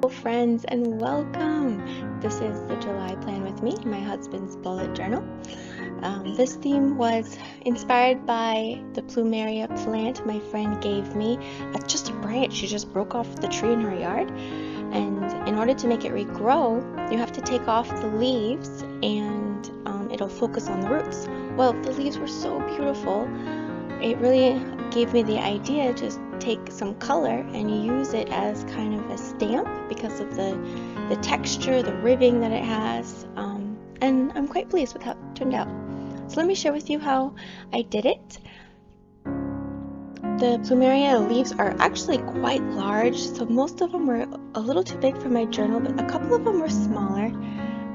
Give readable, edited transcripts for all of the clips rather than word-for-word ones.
Friends, and welcome. This is the July plan with me, my husband's bullet journal. This theme was inspired by the plumeria plant my friend gave me. Just a branch she just broke off the tree in her yard, and in order to make it regrow, you have to take off the leaves and it'll focus on the roots. Well, the leaves were so beautiful, it really gave me the idea to just take some color and use it as kind of a stamp because of the texture, the ribbing that it has, and I'm quite pleased with how it turned out. So let me share with you how I did it. The plumeria leaves are actually quite large, so most of them were a little too big for my journal, but a couple of them were smaller.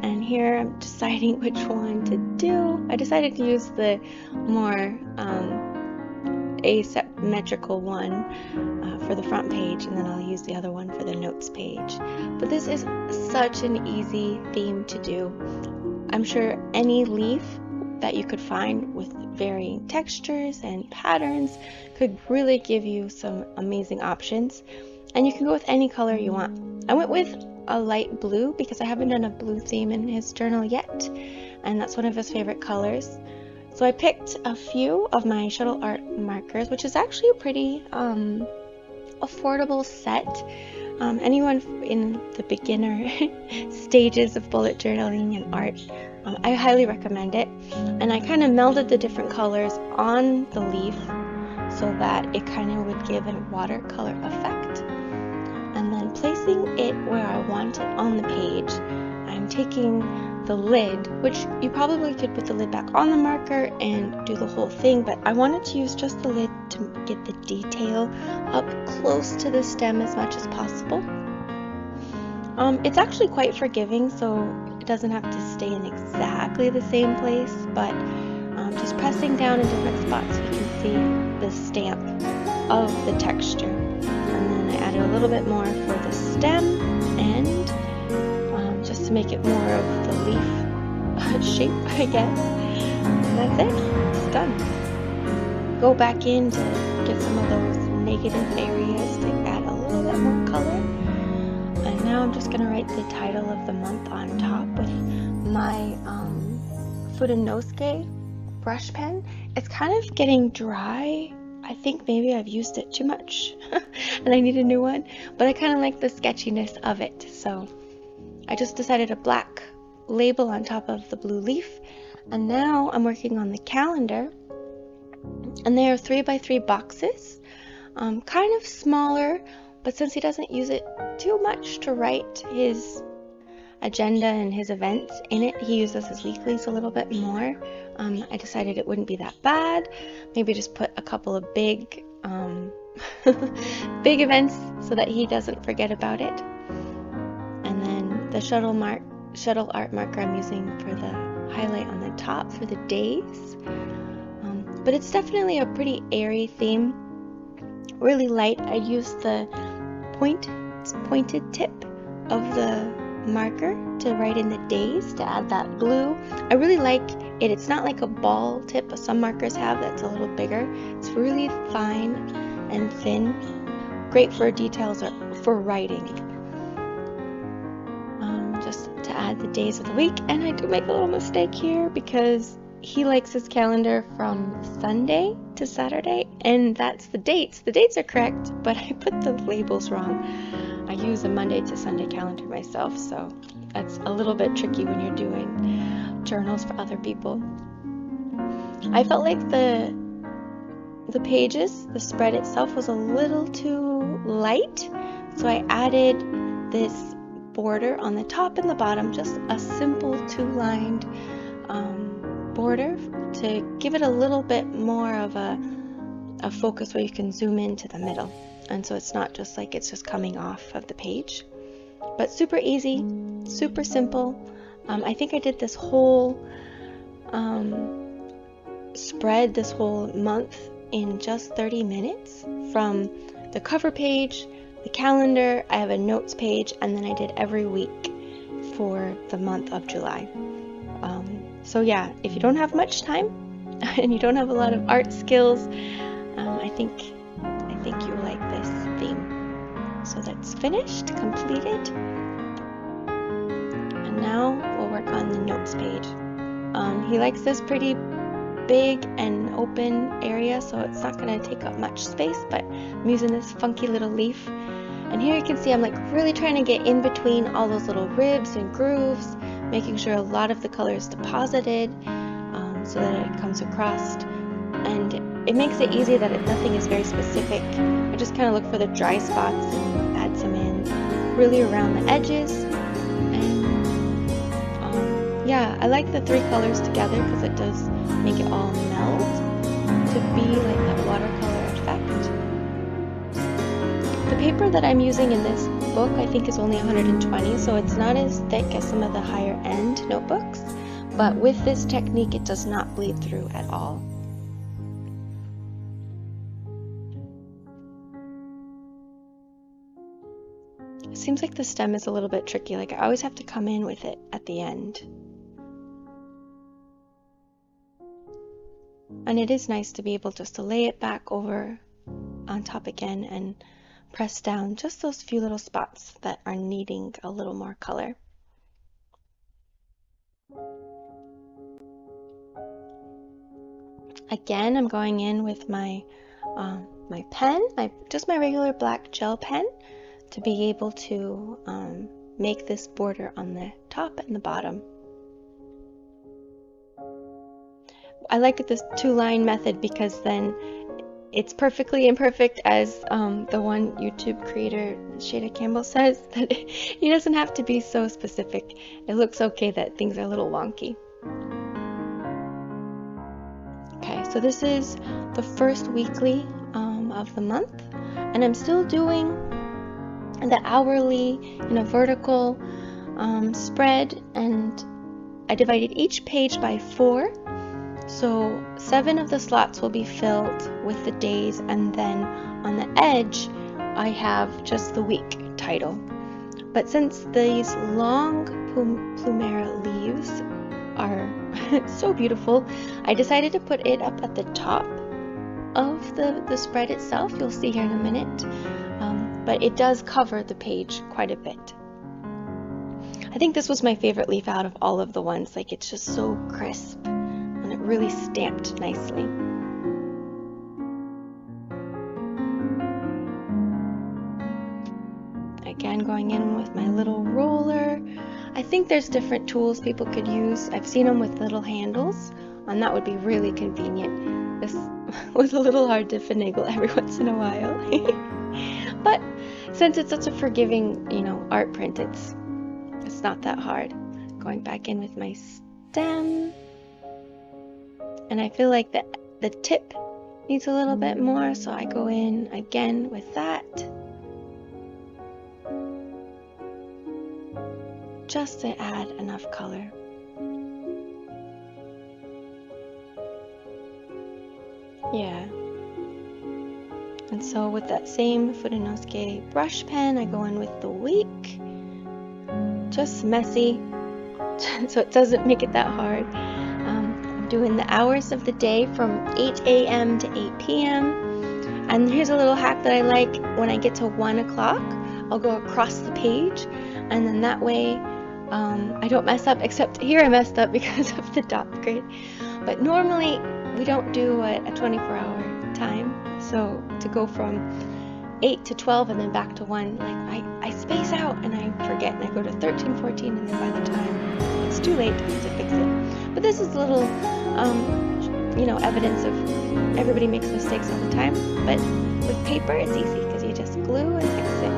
And here I'm deciding which one to do. I decided to use the more asymmetrical one for the front page, and then I'll use the other one for the notes page. But this is such an easy theme to do. I'm sure any leaf that you could find with varying textures and patterns could really give you some amazing options, and you can go with any color you want. I went with a light blue because I haven't done a blue theme in his journal yet, and that's one of his favorite colors. So I picked a few of my shuttle art markers, which is actually a pretty affordable set. Anyone in the beginner stages of bullet journaling and art, I highly recommend it. And I kind of melded the different colors on the leaf so that it kind of would give a watercolor effect. And then placing it where I want it on the page, I'm taking the lid, which you probably could put the lid back on the marker and do the whole thing, but I wanted to use just the lid to get the detail up close to the stem as much as possible. It's actually quite forgiving, so it doesn't have to stay in exactly the same place, but just pressing down in different spots you can see the stamp of the texture. And then I added a little bit more for the stem and just to make it more of the leaf shape, I guess. And that's it. It's done. Go back in to get some of those negative areas to add a little bit more color. And now I'm just going to write the title of the month on top with my Foot and Nosegay brush pen. It's kind of getting dry. I think maybe I've used it too much and I need a new one, but I kind of like the sketchiness of it, so I just decided a black label on top of the blue leaf. And now I'm working on the calendar, and they are 3x3 boxes, kind of smaller, but since he doesn't use it too much to write his agenda and his events in it, he uses his weeklies a little bit more. I decided it wouldn't be that bad. Maybe just put a couple of big big events so that he doesn't forget about it. And then the shuttle art marker I'm using for the highlight on the top for the days. But it's definitely a pretty airy theme, really light. I used the pointed tip of the marker to write in the days to add that blue. I really like it. It's not like a ball tip some markers have that's a little bigger. It's really fine and thin, great for details or for writing. Just to add the days of the week. And I do make a little mistake here because he likes his calendar from Sunday to Saturday, and that's the dates. The dates are correct, but I put the labels wrong. I use a Monday to Sunday calendar myself, so that's a little bit tricky when you're doing journals for other people. I felt like the pages, the spread itself was a little too light, so I added this border on the top and the bottom, just a simple two-lined border to give it a little bit more of a focus where you can zoom into the middle, and so it's not just like it's just coming off of the page. But super easy, super simple. I think I did this whole spread, this whole month, in just 30 minutes. From the cover page, the calendar, I have a notes page, and then I did every week for the month of July. So yeah, if you don't have much time and you don't have a lot of art skills, I think you will like this theme. So that's finished, completed. And now we'll work on the notes page. He likes this pretty big and open area, so it's not going to take up much space, but I'm using this funky little leaf. And here you can see I'm like really trying to get in between all those little ribs and grooves, making sure a lot of the color is deposited so that it comes across. And it makes it easy that nothing is very specific. I just kind of look for the dry spots and add some in really around the edges. And yeah, I like the 3 colors together because it does make it all meld to be like that watercolor effect. The paper that I'm using in this book I think is only 120, so it's not as thick as some of the higher end notebooks, but with this technique it does not bleed through at all. It seems like the stem is a little bit tricky, like I always have to come in with it at the end. And it is nice to be able just to lay it back over on top again and press down just those few little spots that are needing a little more color. Again, I'm going in with my my pen, just my regular black gel pen, to be able to make this border on the top and the bottom. I like this 2-line method because then it's perfectly imperfect, as the one YouTube creator, Shada Campbell, says, that he doesn't have to be so specific. It looks okay that things are a little wonky. Okay, so this is the first weekly of the month, and I'm still doing the hourly in a vertical spread, and I divided each page by 4. So 7 of the slots will be filled with the days, and then on the edge I have just the week title. But since these long plumera leaves are so beautiful, I decided to put it up at the top of the spread itself. You'll see here in a minute, but it does cover the page quite a bit. I think this was my favorite leaf out of all of the ones. Like, it's just so crisp. Really stamped nicely. Again, going in with my little roller. I think there's different tools people could use. I've seen them with little handles, and that would be really convenient. This was a little hard to finagle every once in a while. But since it's such a forgiving, art print, it's not that hard. Going back in with my stem. And I feel like the tip needs a little bit more, so I go in again with that. Just to add enough color. Yeah. And so with that same Fudenosuke brush pen, I go in with the week. Just messy, so it doesn't make it that hard. Doing the hours of the day from 8 a.m. to 8 p.m. And here's a little hack that I like. When I get to 1 o'clock, I'll go across the page, and then that way I don't mess up, except here I messed up because of the dot grid. But normally we don't do a 24-hour time, so to go from 8 to 12 and then back to 1, like I space out and I forget, and I go to 13, 14, and then by the time it's too late to fix it. But this is a little evidence of everybody makes mistakes all the time, but with paper it's easy because you just glue and fix it.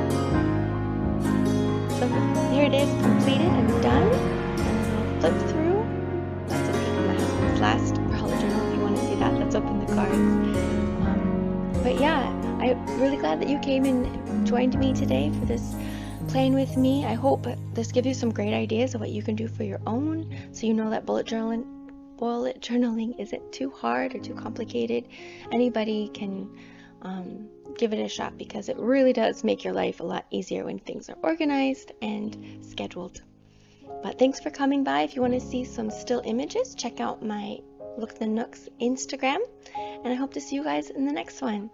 So here it is, completed and done. And I'll flip through. That's a peek of my husband's last umbrella journal. If you want to see that, let's open the cards. But yeah, I'm really glad that you came and joined me today for this playing with me. I hope this gives you some great ideas of what you can do for your own, so you know that bullet journaling isn't too hard or too complicated. Anybody can give it a shot, because it really does make your life a lot easier when things are organized and scheduled. But thanks for coming by. If you want to see some still images, check out my Look the Nooks Instagram, and I hope to see you guys in the next one.